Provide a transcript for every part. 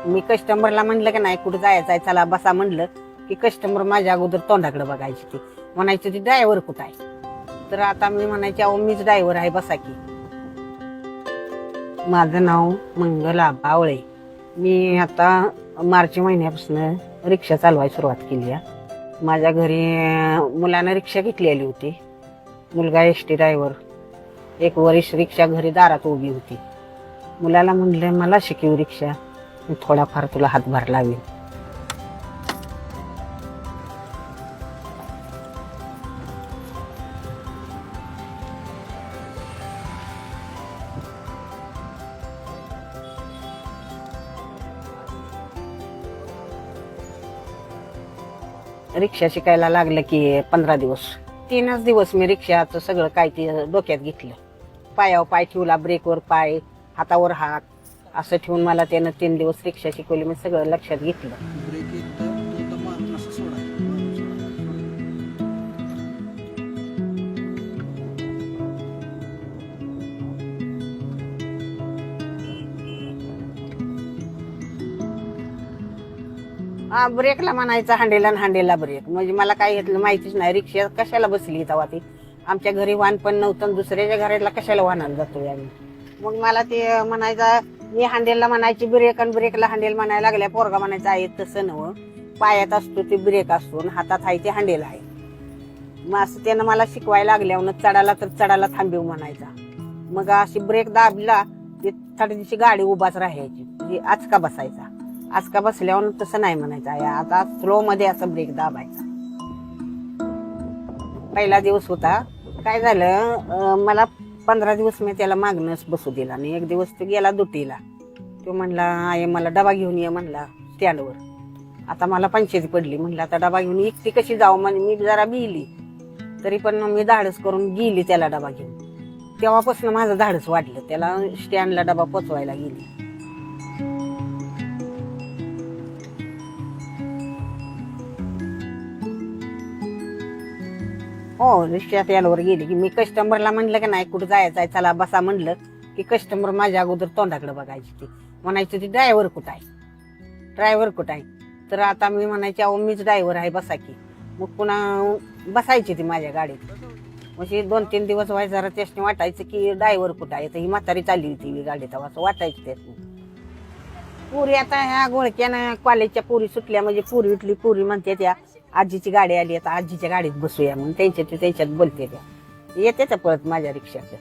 मी कस्टमरला म्हणलं की नाही कुठं जायचं आहे चला बसा म्हणलं की कस्टमर माझ्या अगोदर तोंडाकडे बघायची ती म्हणायची ती ड्रायव्हर कुठं आहे. तर आता मी म्हणायचे अहो मीच ड्रायव्हर आहे बसा की. माझं नाव मंगला बावळे. मी आता मार्च महिन्यापासून रिक्षा चालवायला सुरुवात केली आहे. माझ्या घरी मुलानं रिक्षा घेतलेली होती. मुलगा एसटी ड्रायव्हर. एक वरिष्ठ रिक्षा घरी दारात उभी होती. मुलाला म्हणलं मला शिकव रिक्षा, मी थोडाफार तुला हातभार लावेल. रिक्षा शिकायला लागलं की 15 दिवस 3च दिवस मी रिक्षाचं सगळं काय ते डोक्यात घेतलं. पायावर पाय ठेवला, ब्रेकवर पाय, हातावर हात असं ठेवून मला त्यानं 3 दिवस रिक्षा शिकवली. मी सगळं लक्षात घेतलं. ब्रेकला म्हणायचं हांडेला आणि हांडेला ब्रेक. म्हणजे मला काय घेतलं माहितीच नाही. रिक्षा कशाला बसली तेव्हा ती आमच्या घरी वाहन पण नव्हतं, दुसऱ्याच्या घराला कशाला वाहनाला जातोय आम्ही. मग मला ते म्हणायचं मी हांडेलला म्हणायची ब्रेक आणि ब्रेकला हांडेल म्हणायला लागल्या. पोरगा म्हणायचा आहे तसं नव, पायात असतो ते ब्रेक असतो आणि हातात आहे ते हांडेल आहे. मग असं त्यानं मला शिकवायला लागल्यावर चढाला तर चढाला थांबीव म्हणायचा. मग अशी ब्रेक दाबला की थोडीशी गाडी उभाच राहायची, म्हणजे आचका बसायचा. आजका बसल्यावर तसं नाही म्हणायचं आहे. आता स्लो मध्ये असं ब्रेक दाबायचा. पहिला दिवस होता काय झालं, मला 15 दिवस मी त्याला मागणंच बसू दिला आणि एक दिवस तो गेला दुटीला. तो म्हणला आहे मला डबा घेऊन ये म्हणला स्टँडवर. आता मला पंचायती पडली. म्हणलं आता डबा घेऊन एकटी कशी जाऊ, म्हणजे मी जरा भिली तरी पण मी धाडस करून गेली त्याला डबा घेऊन. तेव्हापासून माझं धाडस वाढलं, त्याला स्टँडला डबा पोचवायला गेली. हो, रिक्षा त्यावर गेली की मी कस्टमरला म्हणलं की नाही कुठं जायचं आहे चला बसा म्हणलं की कस्टमर माझ्या अगोदर तोंडाकडे बघायची ती म्हणायची ती ड्रायव्हर कुठं आहे, ड्रायव्हर कुठं आहे. तर आता मी म्हणायचे अहो मीच ड्रायव्हर आहे बसा की. मग पुन्हा बसायची ती माझ्या गाडीत. म्हणजे 2-3 दिवस व्हायचं जरा त्याने वाटायचं की ड्रायव्हर कुठं आहे. तर ही म्हातारी चालली होती गाडीत असं वाटायचं त्यातून. पुरी आता ह्या गोळक्यानं कॉलेजच्या पुरी सुटल्या म्हणजे पूर्वीतली पुरी म्हणते त्या आजीची गाडी आली आता आजीच्या गाडीत बसूया म्हणून त्यांच्यात बोलते त्या येते त्या पळत माझ्या रिक्षात.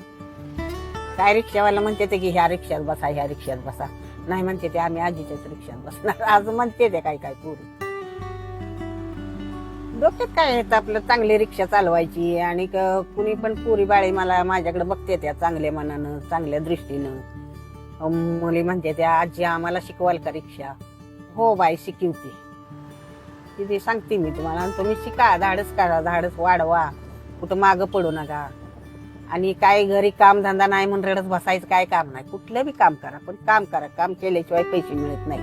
काय रिक्षावाला म्हणते ते की ह्या रिक्षात बसा ह्या रिक्षात बसा, नाही म्हणते ते आम्ही आजीच्याच रिक्षात बसणार आज म्हणते ते काय काय पुरी. डोक्यात काय येतं आपलं चांगली रिक्षा चालवायची आणि कुणी पण पुरी बाळी मला माझ्याकडे बघते त्या चांगल्या मनानं चांगल्या दृष्टीनं. मुली म्हणते त्या आजी आम्हाला शिकवाल का रिक्षा. हो बाई शिकवते तिथे सांगते मी तुम्हाला. तुम्ही शिका, धाडस करा, धाडस वाढवा, कुठं मागं पडू नका. आणि काय घरी काम धंदा नाही म्हणून रडत बसायचं काय काम नाही. कुठलं बी काम करा पण काम करा. काम केल्याशिवाय पैसे मिळत नाही.